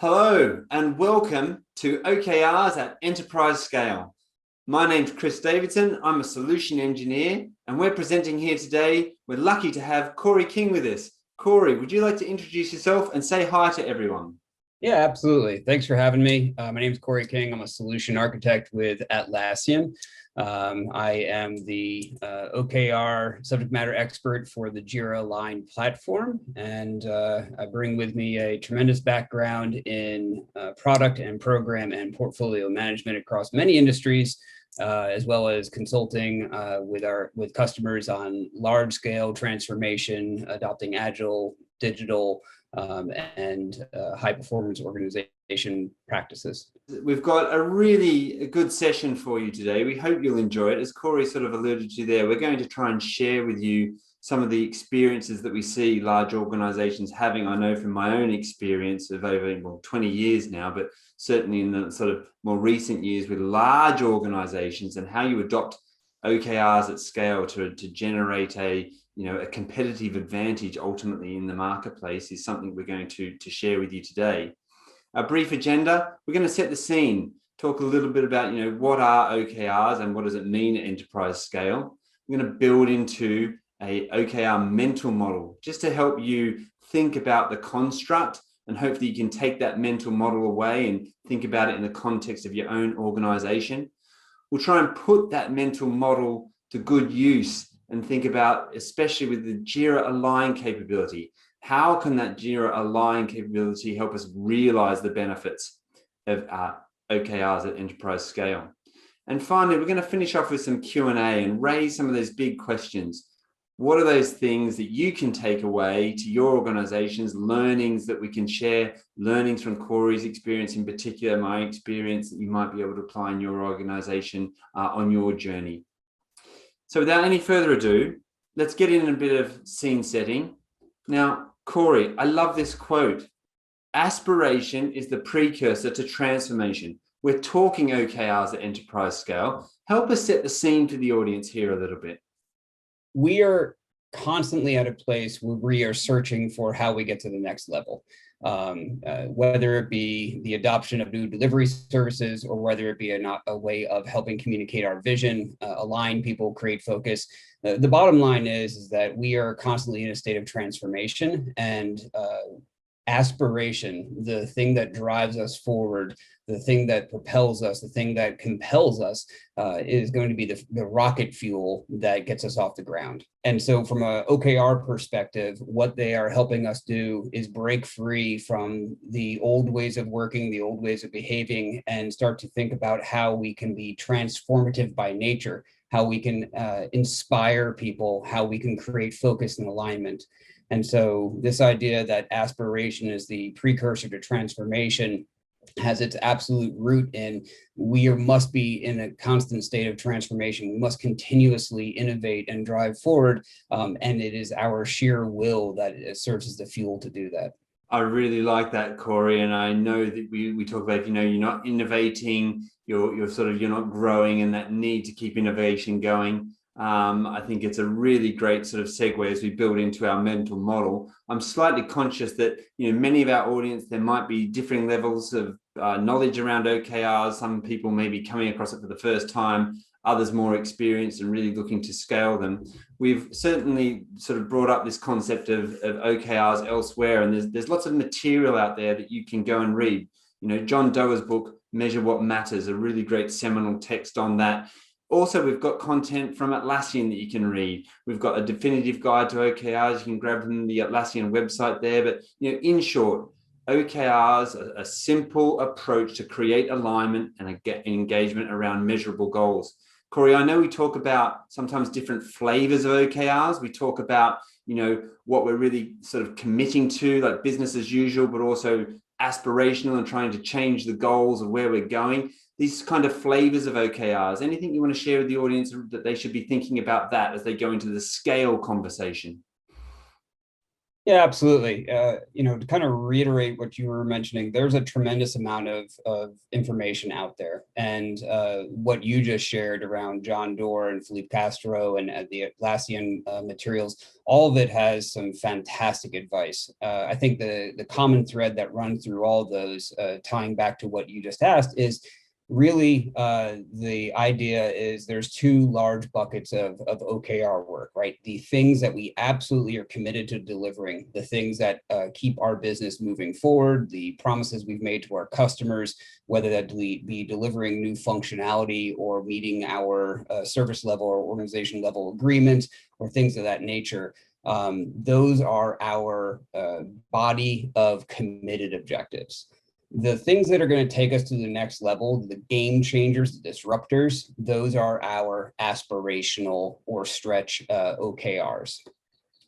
Hello and welcome to OKRs at Enterprise Scale. My name's Chris Davidson. I'm a solution engineer and we're presenting here today. We're lucky to have Corey King with us. Corey, would you like to introduce yourself and say hi to everyone? Yeah, absolutely. Thanks for having me. My name is Corey King. I'm a solution architect with Atlassian. I am the OKR subject matter expert for the JIRA aligned platform, and I bring with me a tremendous background in product and program and portfolio management across many industries, as well as consulting with customers on large scale transformation, adopting agile, digital, and high performance organization practices. We've got a really good session for you today. We hope you'll enjoy it. As Corey sort of alluded to there, we're going to try and share with you some of the experiences that we see large organizations having. I know from my own experience of over 20 years now, but certainly in the sort of more recent years with large organizations, and how you adopt OKRs at scale to generate a competitive advantage ultimately in the marketplace is something we're going to share with you today. A brief agenda: we're going to set the scene, talk a little bit about what are OKRs and what does it mean at enterprise scale. We're going to build into a OKR mental model just to help you think about the construct, and hopefully you can take that mental model away and think about it in the context of your own organization. We'll try and put that mental model to good use and think about, especially with the JIRA align capability, how can that JIRA align capability help us realize the benefits of OKRs at enterprise scale? And finally, we're going to finish off with some Q&A and raise some of those big questions. What are those things that you can take away to your organizations, learnings that we can share, learnings from Corey's experience in particular, my experience, that you might be able to apply in your organization on your journey. So without any further ado, let's get in a bit of scene setting. Now, Corey, I love this quote. Aspiration is the precursor to transformation. We're talking OKRs at enterprise scale. Help us set the scene for the audience here a little bit. We are constantly at a place where we are searching for how we get to the next level, whether it be the adoption of new delivery services, or whether it be a way of helping communicate our vision, align people, create focus. The bottom line is that we are constantly in a state of transformation, and aspiration, the thing that drives us forward, the thing that propels us, the thing that compels us, is going to be the rocket fuel that gets us off the ground. And so from a OKR perspective, what they are helping us do is break free from the old ways of working, the old ways of behaving, and start to think about how we can be transformative by nature, how we can inspire people, how we can create focus and alignment. And so this idea that aspiration is the precursor to transformation has its absolute root in we must be in a constant state of transformation. We must continuously innovate and drive forward. And it is our sheer will that serves as the fuel to do that. I really like that, Corey. And I know that we talk about, you're not innovating, you're not growing, and that need to keep innovation going. I think it's a really great sort of segue as we build into our mental model. I'm slightly conscious that many of our audience, there might be differing levels of knowledge around OKRs. Some people may be coming across it for the first time, others more experienced and really looking to scale them. We've certainly sort of brought up this concept of OKRs elsewhere, and there's lots of material out there that you can go and read. John Doerr's book, Measure What Matters, a really great seminal text on that. Also, we've got content from Atlassian that you can read. We've got a definitive guide to OKRs. You can grab from the Atlassian website there. But in short, OKRs are a simple approach to create alignment and engagement around measurable goals. Corey, I know we talk about sometimes different flavors of OKRs. We talk about what we're really sort of committing to, like business as usual, but also aspirational and trying to change the goals of where we're going. These kind of flavors of OKRs. Anything you want to share with the audience that they should be thinking about that as they go into the scale conversation? Yeah, absolutely. To kind of reiterate what you were mentioning, there's a tremendous amount of information out there. And what you just shared around John Doerr and Philippe Castro and the Atlassian materials, all of it has some fantastic advice. I think the common thread that runs through all of those, tying back to what you just asked, is really the idea is there's two large buckets of OKR work, right? The things that we absolutely are committed to delivering, the things that keep our business moving forward, the promises we've made to our customers, whether that be delivering new functionality or meeting our service level or organization level agreements or things of that nature. Those are our body of committed objectives. The things that are going to take us to the next level, the game changers, the disruptors, those are our aspirational or stretch OKRs.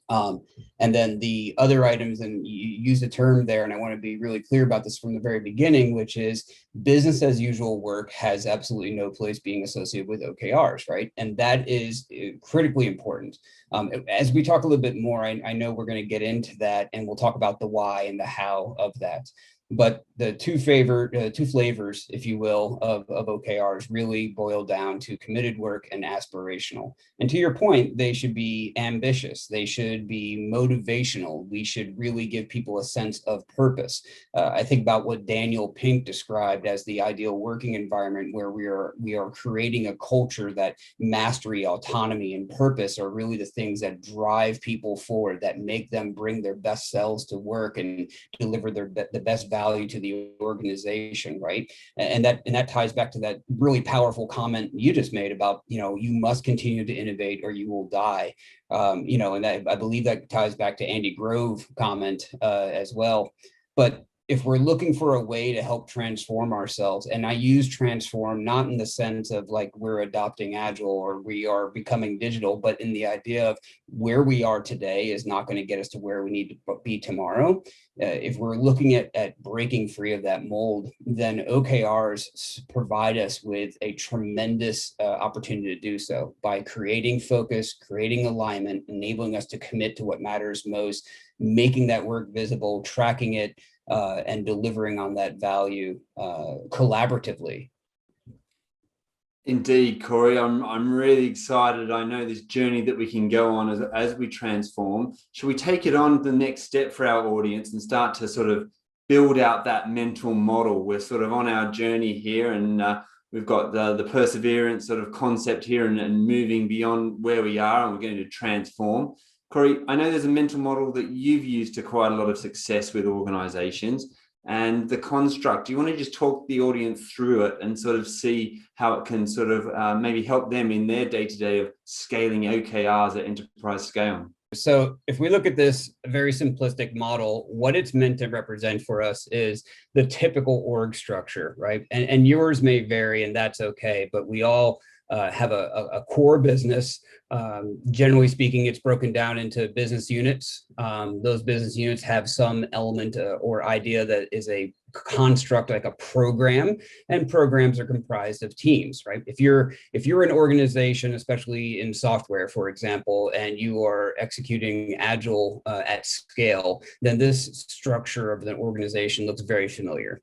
And then the other items, and you use the term there, and I want to be really clear about this from the very beginning, which is business as usual work has absolutely no place being associated with OKRs, right? And that is critically important. As we talk a little bit more, I know we're going to get into that, and we'll talk about the why and the how of that. But the two flavors, if you will, of OKRs really boil down to committed work and aspirational. And to your point, they should be ambitious. They should be motivational. We should really give people a sense of purpose. I think about what Daniel Pink described as the ideal working environment, where we are creating a culture that mastery, autonomy, and purpose are really the things that drive people forward, that make them bring their best selves to work and deliver the best value to the organization, right? And that ties back to that really powerful comment you just made about, you must continue to innovate or you will die. And I believe that ties back to Andy Grove comment as well. But if we're looking for a way to help transform ourselves, and I use transform not in the sense of like we're adopting agile or we are becoming digital, but in the idea of where we are today is not going to get us to where we need to be tomorrow. If we're looking at breaking free of that mold, then OKRs provide us with a tremendous opportunity to do so by creating focus, creating alignment, enabling us to commit to what matters most, making that work visible, tracking it, and delivering on that value collaboratively. Indeed, Corey, I'm really excited. I know this journey that we can go on as we transform. Should we take it on the next step for our audience and start to sort of build out that mental model? We're sort of on our journey here, and we've got the perseverance sort of concept here and moving beyond where we are, and we're going to transform. Corey, I know there's a mental model that you've used to quite a lot of success with organizations, and the construct. Do you want to just talk the audience through it and sort of see how it can sort of maybe help them in their day-to-day of scaling OKRs at enterprise scale? So if we look at this very simplistic model, what it's meant to represent for us is the typical org structure, right? And yours may vary, and that's okay, but we all have a core business. Generally speaking, it's broken down into business units. Those business units have some element or idea that is a construct, like a program, and programs are comprised of teams, right? If you're an organization, especially in software, for example, and you are executing agile at scale, then this structure of the organization looks very familiar.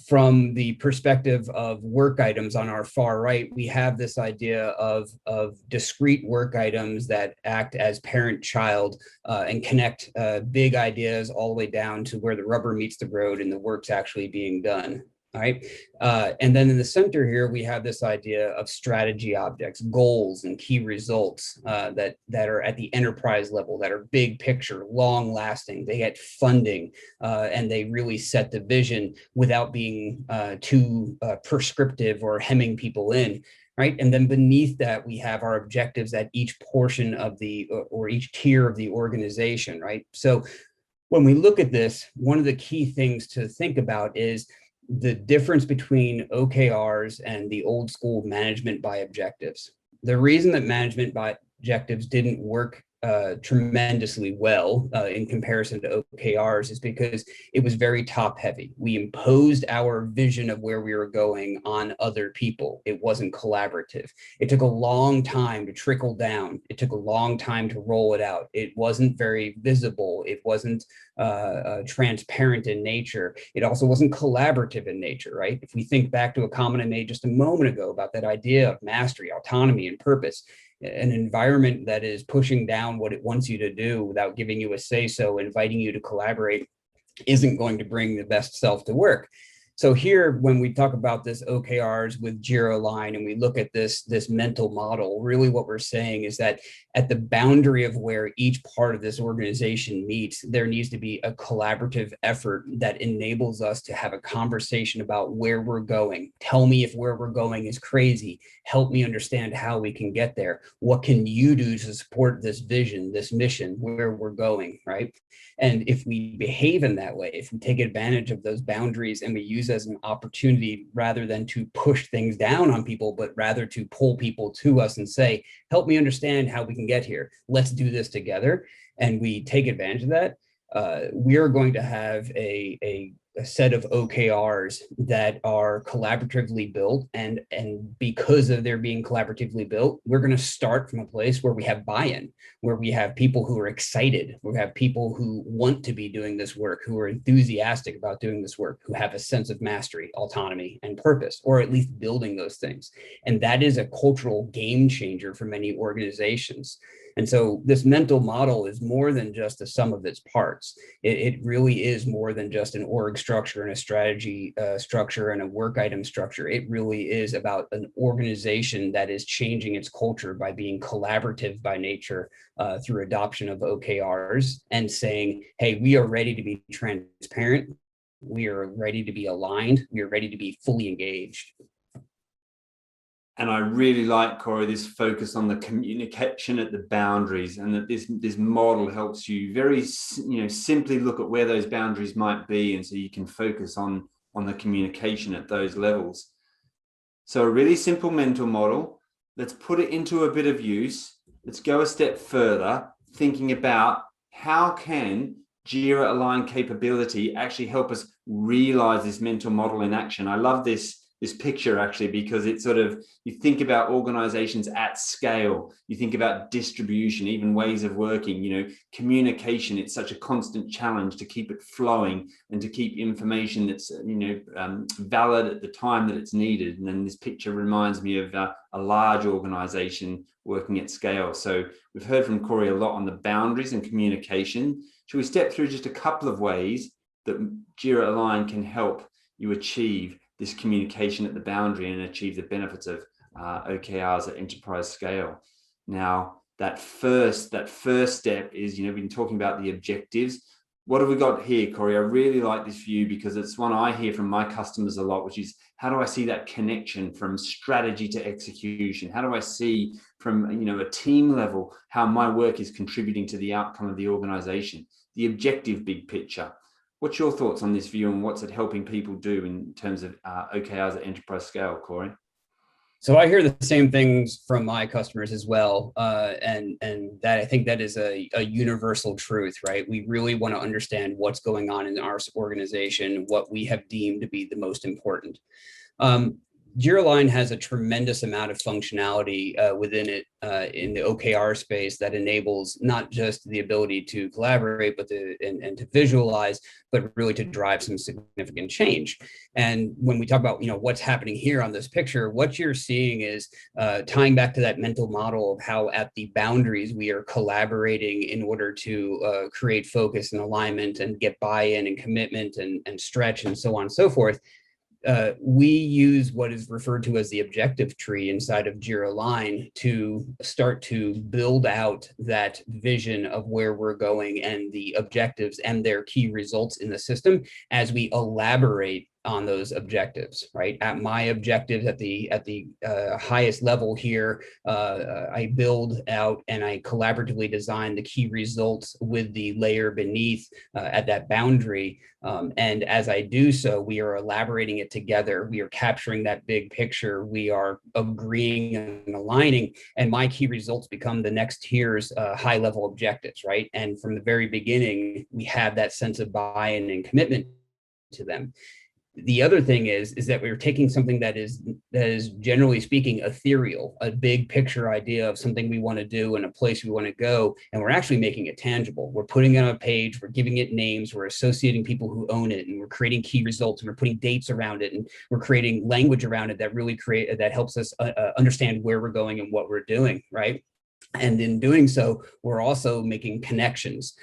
From the perspective of work items on our far right, we have this idea of discrete work items that act as parent-child and connect big ideas all the way down to where the rubber meets the road and the work's actually being done. All right. And then in the center here, we have this idea of strategy objects, goals, and key results that are at the enterprise level, that are big picture, long lasting. They get funding and they really set the vision without being too prescriptive or hemming people in. Right. And then beneath that, we have our objectives at each portion of or each tier of the organization. Right. So when we look at this, one of the key things to think about is the difference between OKRs and the old school management by objectives. The reason that management by objectives didn't work tremendously well in comparison to OKRs is because it was very top heavy. We imposed our vision of where we were going on other people. It wasn't collaborative. It took a long time to trickle down. It took a long time to roll it out. It wasn't very visible. It wasn't transparent in nature. It also wasn't collaborative in nature, right? If we think back to a comment I made just a moment ago about that idea of mastery, autonomy, and purpose, an environment that is pushing down what it wants you to do without giving you a say-so, inviting you to collaborate, isn't going to bring the best self to work. So here, when we talk about this OKRs with JIRA Align, and we look at this mental model, really what we're saying is that at the boundary of where each part of this organization meets, there needs to be a collaborative effort that enables us to have a conversation about where we're going. Tell me if where we're going is crazy. Help me understand how we can get there. What can you do to support this vision, this mission, where we're going, right? And if we behave in that way, if we take advantage of those boundaries and we use as an opportunity rather than to push things down on people, but rather to pull people to us and say, help me understand how we can get here. Let's do this together. And we take advantage of that. We are going to have a set of OKRs that are collaboratively built. And because of their being collaboratively built, we're going to start from a place where we have buy-in, where we have people who are excited, we have people who want to be doing this work, who are enthusiastic about doing this work, who have a sense of mastery, autonomy, and purpose, or at least building those things. And that is a cultural game changer for many organizations. And so this mental model is more than just the sum of its parts. It really is more than just an org structure and a strategy structure and a work item structure. It really is about an organization that is changing its culture by being collaborative by nature through adoption of OKRs and saying, hey, we are ready to be transparent. We are ready to be aligned. We are ready to be fully engaged. And I really like, Corey, this focus on the communication at the boundaries, and that this model helps you very, simply look at where those boundaries might be, and so you can focus on the communication at those levels. So a really simple mental model. Let's put it into a bit of use. Let's go a step further, thinking about how can JIRA Align capability actually help us realize this mental model in action. I love this picture actually, because it's sort of, you think about organizations at scale, you think about distribution, even ways of working, communication. It's such a constant challenge to keep it flowing and to keep information that's, valid at the time that it's needed. And then this picture reminds me of a large organization working at scale. So we've heard from Corey a lot on the boundaries and communication. Should we step through just a couple of ways that JIRA Align can help you achieve this communication at the boundary and achieve the benefits of OKRs at enterprise scale? Now, that first step is, we've been talking about the objectives. What have we got here, Corey? I really like this view because it's one I hear from my customers a lot, which is, how do I see that connection from strategy to execution? How do I see from, a team level, how my work is contributing to the outcome of the organization? The objective big picture. What's your thoughts on this view, and what's it helping people do in terms of OKRs at enterprise scale, Corey? So I hear the same things from my customers as well, and that I think that is a universal truth, right? We really want to understand what's going on in our organization, what we have deemed to be the most important. JIRA Align has a tremendous amount of functionality within it in the OKR space that enables not just the ability to collaborate, but and to visualize, but really to drive some significant change. And when we talk about what's happening here on this picture, what you're seeing is tying back to that mental model of how at the boundaries we are collaborating in order to create focus and alignment and get buy-in and commitment and stretch and so on and so forth. We use what is referred to as the objective tree inside of JIRA Align to start to build out that vision of where we're going and the objectives and their key results in the system as we elaborate on those objectives, right? At my objectives at the highest level here, I build out and I collaboratively design the key results with the layer beneath at that boundary. And as I do so, we are elaborating it together. We are capturing that big picture. We are agreeing and aligning, and my key results become the next tier's high level objectives, right? And from the very beginning, we have that sense of buy-in and commitment to them. The other thing is that we're taking something that is generally speaking ethereal, a big picture idea of something we want to do and a place we want to go, and we're actually making it tangible. We're putting it on a page, we're giving it names, we're associating people who own it, and we're creating key results, and we're putting dates around it, and we're creating language around it that really helps us understand where we're going and what we're doing, right? And in doing so, we're also making connections.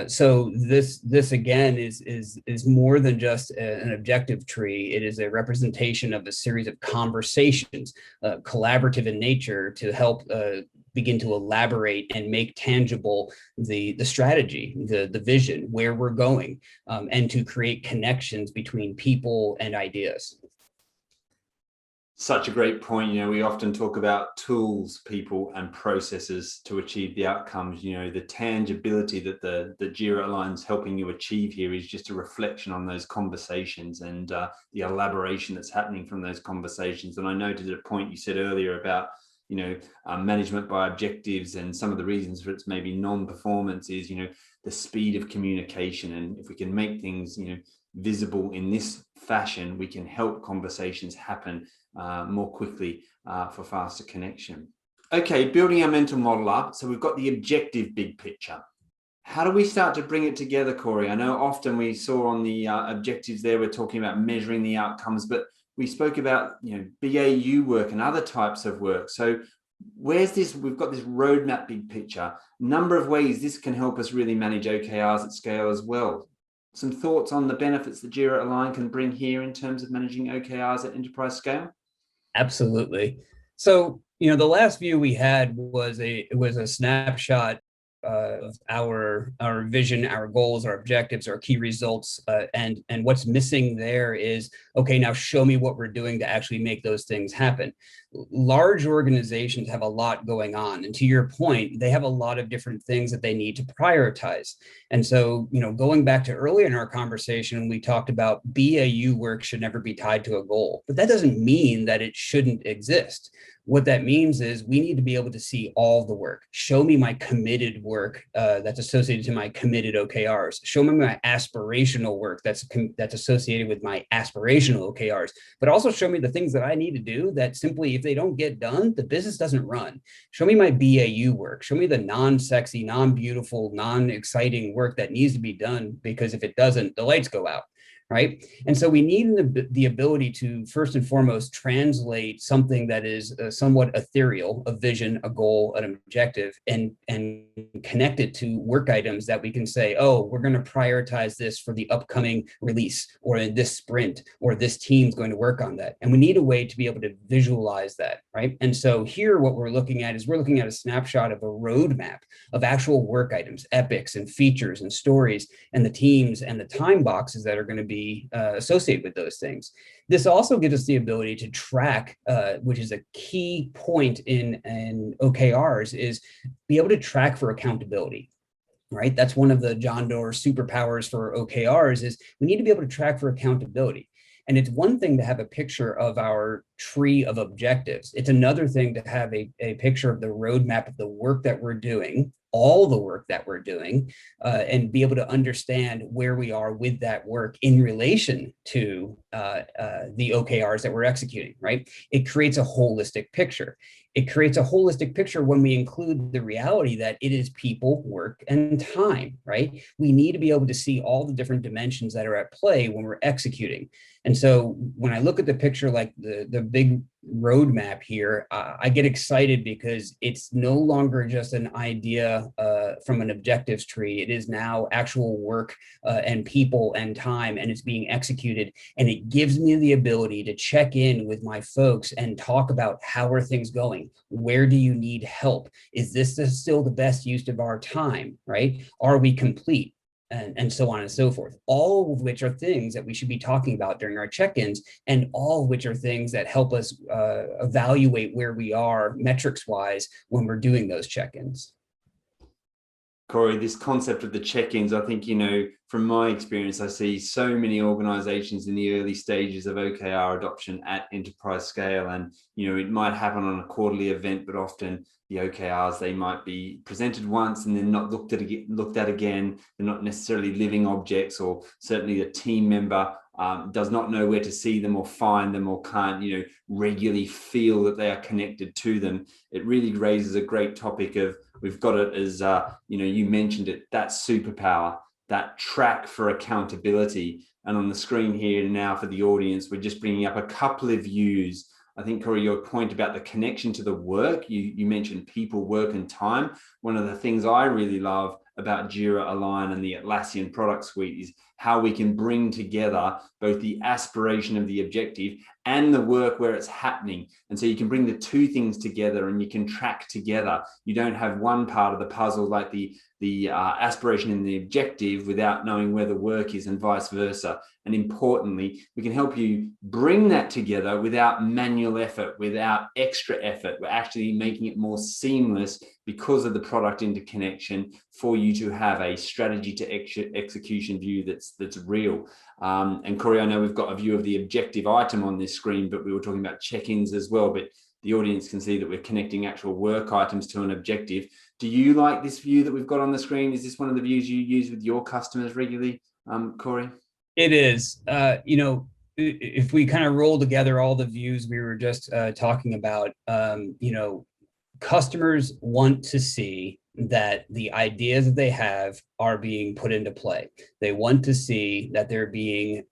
So this again is more than just an objective tree. It is a representation of a series of conversations, collaborative in nature, to help begin to elaborate and make tangible the strategy, the vision, where we're going, and to create connections between people and ideas. Such a great point. We often talk about tools, people, and processes to achieve the outcomes. The tangibility that the JIRA line is helping you achieve here is just a reflection on those conversations and the elaboration that's happening from those conversations. And I noted a point you said earlier about management by objectives, and some of the reasons for its maybe non-performance is the speed of communication. And if we can make things visible in this fashion, we can help conversations happen more quickly for faster connection. Okay, building our mental model up. So we've got the objective big picture. How do we start to bring it together, Corey? I know often we saw on the objectives there, we're talking about measuring the outcomes, but we spoke about BAU work and other types of work. So where's this? We've got this roadmap big picture. Number of ways this can help us really manage OKRs at scale as well. Some thoughts on the benefits that JIRA Align can bring here in terms of managing OKRs at enterprise scale? Absolutely. So, the last view we had was a snapshot of our vision, our goals, our objectives, our key results, and what's missing there is, okay, now show me what we're doing to actually make those things happen. Large organizations have a lot going on, and to your point, they have a lot of different things that they need to prioritize. And so, going back to earlier in our conversation, we talked about BAU work should never be tied to a goal, but that doesn't mean that it shouldn't exist. What that means is we need to be able to see all the work. Show me my committed work that's associated to my committed OKRs. Show me my aspirational work that's associated with my aspirational OKRs, but also show me the things that I need to do that simply, if they don't get done, the business doesn't run. Show me my BAU work. Show me the non-sexy, non-beautiful, non-exciting work that needs to be done, because if it doesn't, the lights go out. Right. And so we need the ability to, first and foremost, translate something that is somewhat ethereal, a vision, a goal, an objective, and connect it to work items that we can say, oh, we're going to prioritize this for the upcoming release, or in this sprint, or this team's going to work on that. And we need a way to be able to visualize that. Right. And so here, what we're looking at is a snapshot of a roadmap of actual work items, epics and features and stories, and the teams and the time boxes that are going to be associated with those things. This also gives us the ability to track, which is a key point in OKRs, is be able to track for accountability. Right? That's one of the John Doerr superpowers for OKRs, is we need to be able to track for accountability. And it's one thing to have a picture of our tree of objectives. It's another thing to have a picture of the roadmap of the work that we're doing, all the work that we're doing, and be able to understand where we are with that work in relation to the OKRs that we're executing, right? It creates a holistic picture. It creates a holistic picture when we include the reality that it is people, work, and time, right? We need to be able to see all the different dimensions that are at play when we're executing. And so when I look at the picture, like the big roadmap here, I get excited because it's no longer just an idea from an objectives tree. It is now actual work and people and time, and it's being executed. And it gives me the ability to check in with my folks and talk about, how are things going? Where do you need help? Is this still the best use of our time, right? Are we complete? and so on and so forth, all of which are things that we should be talking about during our check-ins, and all of which are things that help us evaluate where we are metrics-wise when we're doing those check-ins. Corey, this concept of the check-ins, I think, from my experience, I see so many organizations in the early stages of OKR adoption at enterprise scale. And, it might happen on a quarterly event, but often the OKRs, they might be presented once and then not looked at again. They're not necessarily living objects, or certainly a team member does not know where to see them or find them, or can't, regularly feel that they are connected to them. It really raises a great topic of, we've got it as, you mentioned it, that superpower, that track for accountability. And on the screen here now for the audience, we're just bringing up a couple of views. I think, Corey, your point about the connection to the work, you mentioned people, work, and time. One of the things I really love about JIRA Align and the Atlassian product suite is how we can bring together both the aspiration of the objective and the work where it's happening. And so you can bring the two things together and you can track together. You don't have one part of the puzzle like the aspiration and the objective without knowing where the work is, and vice versa. And importantly, we can help you bring that together without manual effort, without extra effort. We're actually making it more seamless because of the product interconnection for you to have a strategy to execution view that's real. And Corey, I know we've got a view of the objective item on this screen, but we were talking about check-ins as well. But the audience can see that we're connecting actual work items to an objective. Do you like this view that we've got on the screen? Is this one of the views you use with your customers regularly, Corey? It is. If we kind of roll together all the views we were just talking about, customers want to see that the ideas that they have are being put into play. They want to see that they're being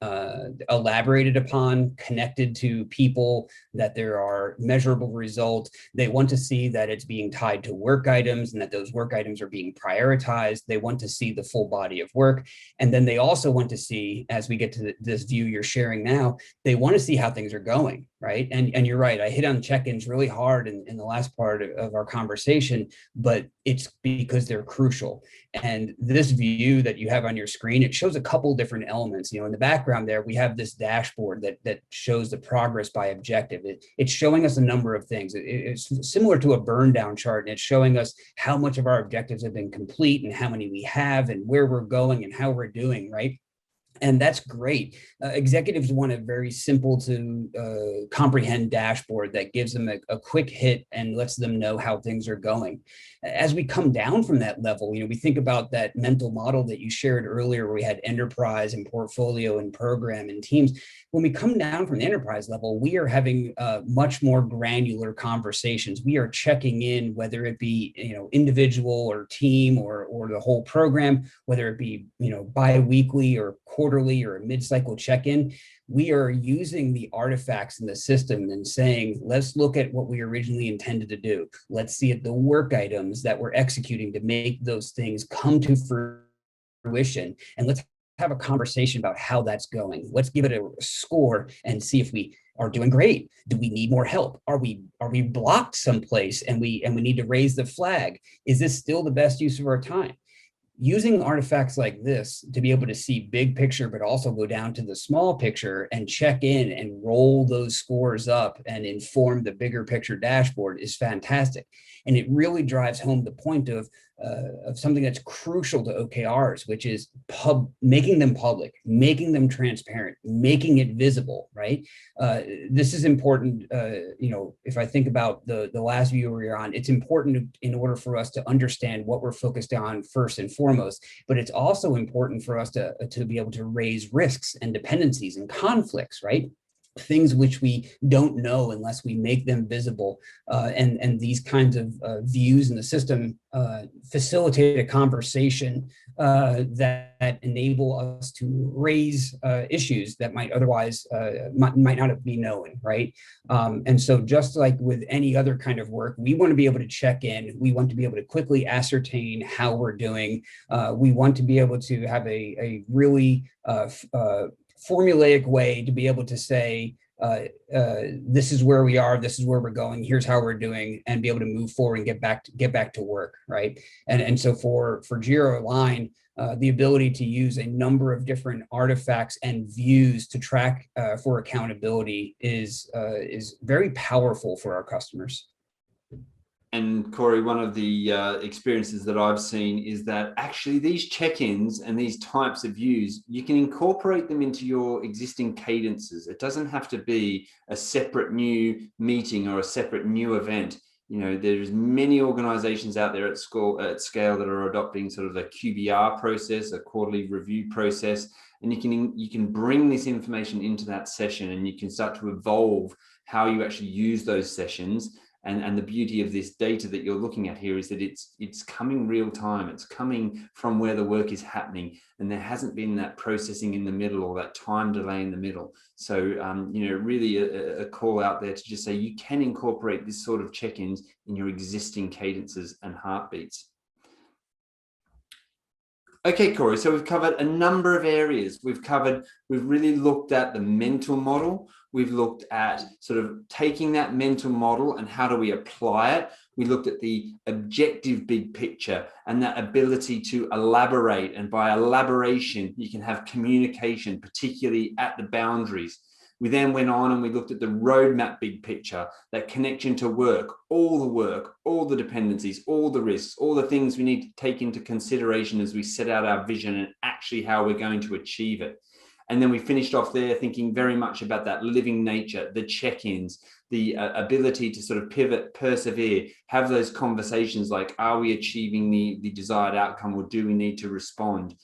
elaborated upon, connected to people, that there are measurable results. They want to see that it's being tied to work items and that those work items are being prioritized. They want to see the full body of work. And then they also want to see, as we get to this view you're sharing now, they want to see how things are going, right? And you're right, I hit on check-ins really hard in the last part of our conversation, but it's because they're crucial. And this view that you have on your screen, it shows a couple different elements. In the background there, we have this dashboard that shows the progress by objective. It's showing us a number of things. It's similar to a burn down chart, and it's showing us how much of our objectives have been complete and how many we have and where we're going and how we're doing, right? And that's great. Executives want a very simple to comprehend dashboard that gives them a quick hit and lets them know how things are going. As we come down from that level, we think about that mental model that you shared earlier, where we had enterprise and portfolio and program and teams. When we come down from the enterprise level, we are having much more granular conversations. We are checking in, whether it be individual or team or the whole program, whether it be bi-weekly or quarterly or a mid-cycle check-in. We are using the artifacts in the system and saying, let's look at what we originally intended to do. Let's see at the work items that we're executing to make those things come to fruition. And let's have a conversation about how that's going. Let's give it a score and see if we are doing great. Do we need more help? Are we blocked someplace and we need to raise the flag? Is this still the best use of our time? Using artifacts like this to be able to see big picture, but also go down to the small picture and check in and roll those scores up and inform the bigger picture dashboard is fantastic. And it really drives home the point of something that's crucial to OKRs, which is making them public, making them transparent, making it visible, right? This is important. If I think about the last view we were on, it's important in order for us to understand what we're focused on first and foremost, but it's also important for us to be able to raise risks and dependencies and conflicts, right? Things which we don't know unless we make them visible. And these kinds of views in the system facilitate a conversation that enable us to raise issues that might otherwise might not be known, right? And so just like with any other kind of work, we want to be able to check in. We want to be able to quickly ascertain how we're doing. We want to be able to have a really formulaic way to be able to say, this is where we are, this is where we're going, here's how we're doing, and be able to move forward and get back to work, right? And so for JIRA Align, the ability to use a number of different artifacts and views to track for accountability is very powerful for our customers. And Corey, one of the experiences that I've seen is that actually these check-ins and these types of views, you can incorporate them into your existing cadences. It doesn't have to be a separate new meeting or a separate new event. You know, there's many organizations out there at scale that are adopting sort of a QBR process, a quarterly review process, and you can bring this information into that session, and you can start to evolve how you actually use those sessions. And the beauty of this data that you're looking at here is that it's coming real time. It's coming from where the work is happening, and there hasn't been that processing in the middle or that time delay in the middle. So, you know, really a call out there to just say you can incorporate this sort of check-ins in your existing cadences and heartbeats. Okay, Corey, so we've covered a number of areas. We've really looked at the mental model. We've looked at sort of taking that mental model and how do we apply it. We looked at the objective big picture and that ability to elaborate. And by elaboration, you can have communication, particularly at the boundaries. We then went on and we looked at the roadmap big picture, that connection to work, all the dependencies, all the risks, all the things we need to take into consideration as we set out our vision and actually how we're going to achieve it. And then we finished off there thinking very much about that living nature, the check-ins, the ability to sort of pivot, persevere, have those conversations like, are we achieving the desired outcome, or do we need to respond?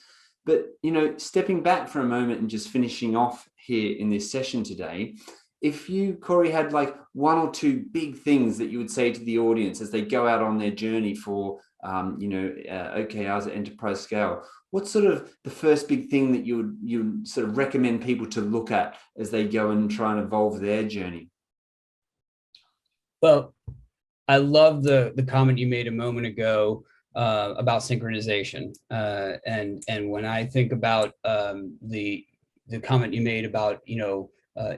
But, you know, stepping back for a moment and just finishing off here in this session today, if you, Corey, had like one or two big things that you would say to the audience as they go out on their journey for, OKRs at enterprise scale, what's sort of the first big thing that you would sort of recommend people to look at as they go and try and evolve their journey? Well, I love the comment you made a moment ago about synchronization. And when I think about the comment you made about,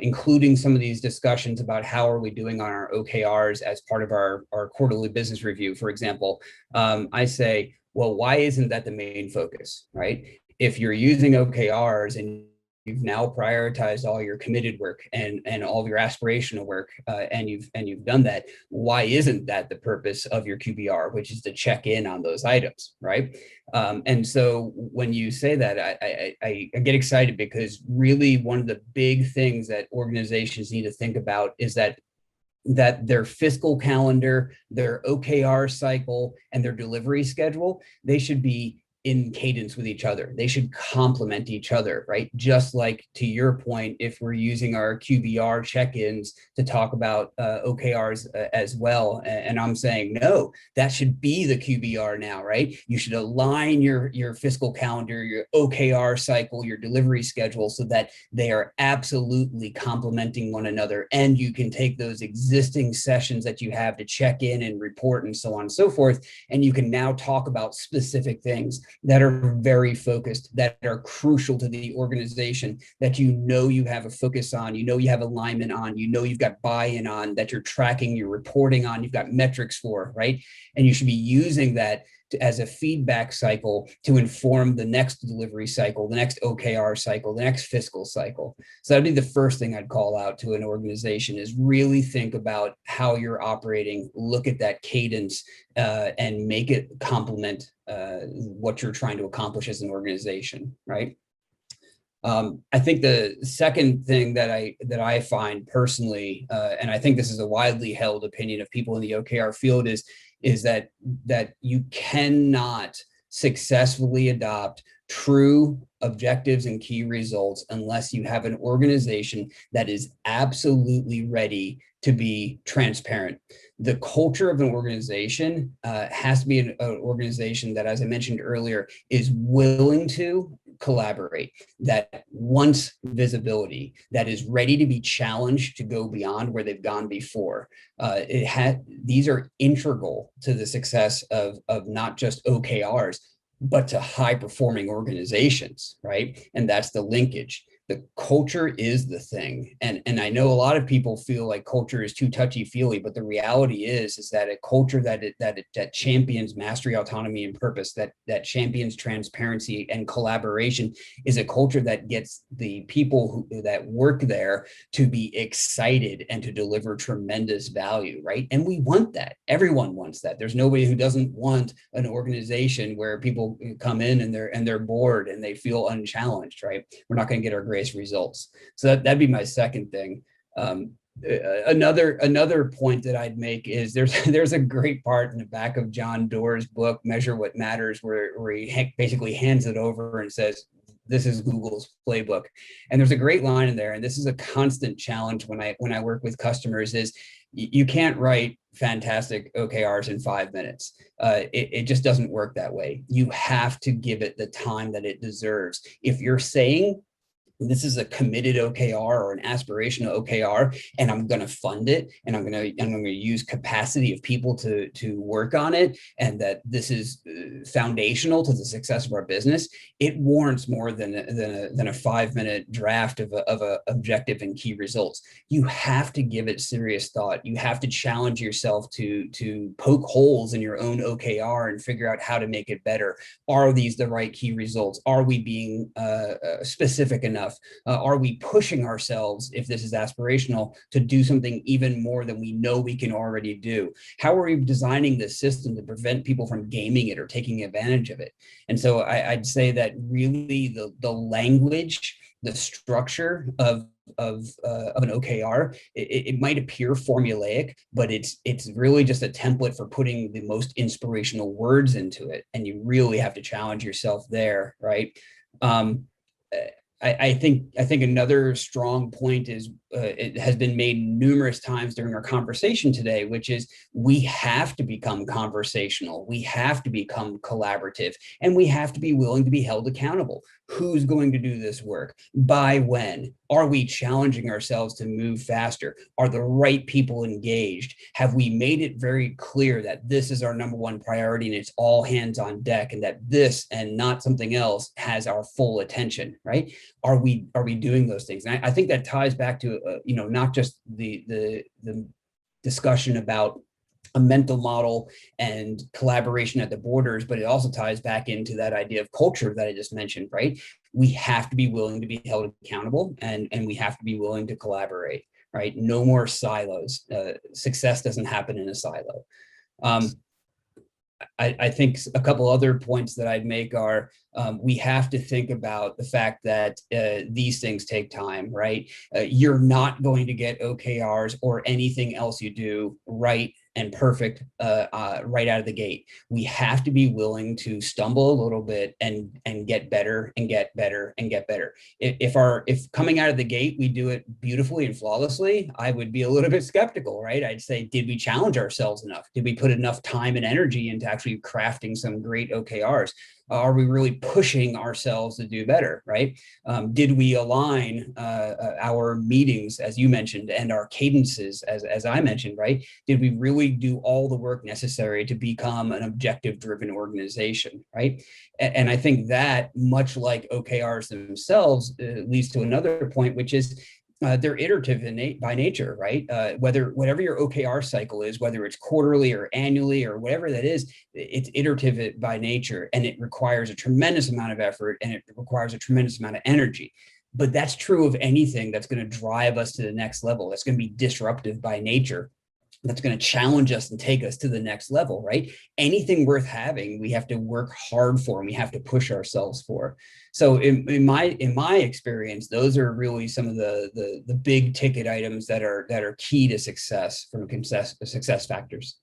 including some of these discussions about how are we doing on our OKRs as part of our quarterly business review, for example, I say, well, why isn't that the main focus, right? If you're using OKRs and you've now prioritized all your committed work and all of your aspirational work, and you've done that, why isn't that the purpose of your QBR, which is to check in on those items, right? And so when you say that, I get excited, because really one of the big things that organizations need to think about is that their fiscal calendar, their OKR cycle, and their delivery schedule, they should be in cadence with each other. They should complement each other, right? Just like, to your point, if we're using our QBR check-ins to talk about OKRs as well, and I'm saying, no, that should be the QBR now, right? You should align your fiscal calendar, your OKR cycle, your delivery schedule, so that they are absolutely complementing one another. And you can take those existing sessions that you have to check in and report and so on and so forth, and you can now talk about specific things that are very focused, that are crucial to the organization, that you have a focus on, you have alignment on, you've got buy-in on, that you're tracking, you're reporting on, you've got metrics for, right? And you should be using that as a feedback cycle to inform the next delivery cycle, the next OKR cycle, the next fiscal cycle. So that'd be the first thing I'd call out to an organization, is really think about how you're operating, look at that cadence, and make it complement what you're trying to accomplish as an organization, right? I think the second thing that I find personally, and I think this is a widely held opinion of people in the OKR field, is that you cannot successfully adopt true objectives and key results unless you have an organization that is absolutely ready to be transparent. The culture of an organization has to be an organization that, as I mentioned earlier, is willing to collaborate, that wants visibility, that is ready to be challenged to go beyond where they've gone before. These are integral to the success of not just OKRs, but to high performing organizations, right? And that's the linkage. The culture is the thing. And I know a lot of people feel like culture is too touchy-feely, but the reality is that a culture that champions mastery, autonomy, and purpose, that champions transparency and collaboration, is a culture that gets the people that work there to be excited and to deliver tremendous value, right? And we want that. Everyone wants that. There's nobody who doesn't want an organization where people come in and they're bored and they feel unchallenged, right? We're not going to get our greatest results. So that'd be my second thing. Another point that I'd make is there's a great part in the back of John Doerr's book, Measure What Matters, where he basically hands it over and says, this is Google's playbook. And there's a great line in there, and this is a constant challenge when I work with customers, is you can't write fantastic OKRs in 5 minutes. It just doesn't work that way. You have to give it the time that it deserves. If you're saying this is a committed OKR or an aspirational OKR, and I'm going to fund it, and I'm going to use capacity of people to work on it, and that this is foundational to the success of our business, it warrants more than a 5-minute draft of a objective and key results. You have to give it serious thought. You have to challenge yourself to poke holes in your own OKR and figure out how to make it better. Are these the right key results? Are we being specific enough? Are we pushing ourselves, if this is aspirational, to do something even more than we know we can already do? How are we designing this system to prevent people from gaming it or taking advantage of it? And so I'd say that really the language, the structure of an OKR, it might appear formulaic, but it's really just a template for putting the most inspirational words into it. And you really have to challenge yourself there, right? I think another strong point is it has been made numerous times during our conversation today, which is we have to become conversational, we have to become collaborative, and we have to be willing to be held accountable. Who's going to do this work? By when? Are we challenging ourselves to move faster? Are the right people engaged? Have we made it very clear that this is our number one priority and it's all hands on deck, and that this and not something else has our full attention, right? Are we doing those things? And I think that ties back to not just the discussion about a mental model and collaboration at the borders, but it also ties back into that idea of culture that I just mentioned, right? We have to be willing to be held accountable, and we have to be willing to collaborate, right? No more silos. Success doesn't happen in a silo. I think a couple other points that I'd make are we have to think about the fact that these things take time, right? You're not going to get OKRs or anything else you do right and perfect right out of the gate. We have to be willing to stumble a little bit and get better and get better and get better. If coming out of the gate we do it beautifully and flawlessly, I would be a little bit skeptical, right? I'd say, did we challenge ourselves enough? Did we put enough time and energy into actually crafting some great OKRs? Are we really pushing ourselves to do better, right? Did we align our meetings, as you mentioned, and our cadences, as I mentioned, right? Did we really do all the work necessary to become an objective-driven organization, right? And I think that, much like OKRs themselves, leads to another point, which is they're iterative by nature, right? Whatever your OKR cycle is, whether it's quarterly or annually or whatever that is, it's iterative by nature, and it requires a tremendous amount of effort, and it requires a tremendous amount of energy. But that's true of anything that's going to drive us to the next level. That's going to be disruptive by nature. That's going to challenge us and take us to the next level, right? Anything worth having, we have to work hard for, and we have to push ourselves for. So in my experience, those are really some of the big ticket items that are key to success from success factors.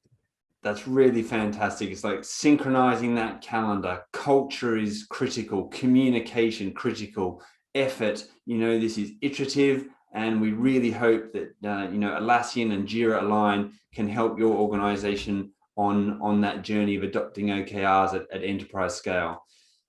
That's really fantastic. It's like synchronizing that calendar. Culture is critical, communication critical, effort. This is iterative. And we really hope that Atlassian and JIRA Align can help your organization on that journey of adopting OKRs at enterprise scale.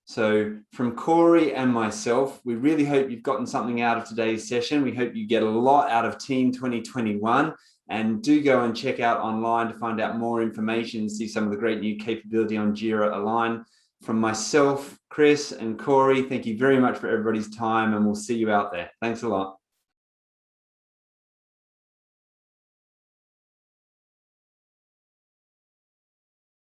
So from Corey and myself, we really hope you've gotten something out of today's session. We hope you get a lot out of Team 2021, and do go and check out online to find out more information, see some of the great new capability on JIRA Align. from myself, Chris and Corey, thank you very much for everybody's time, and we'll see you out there. Thanks a lot.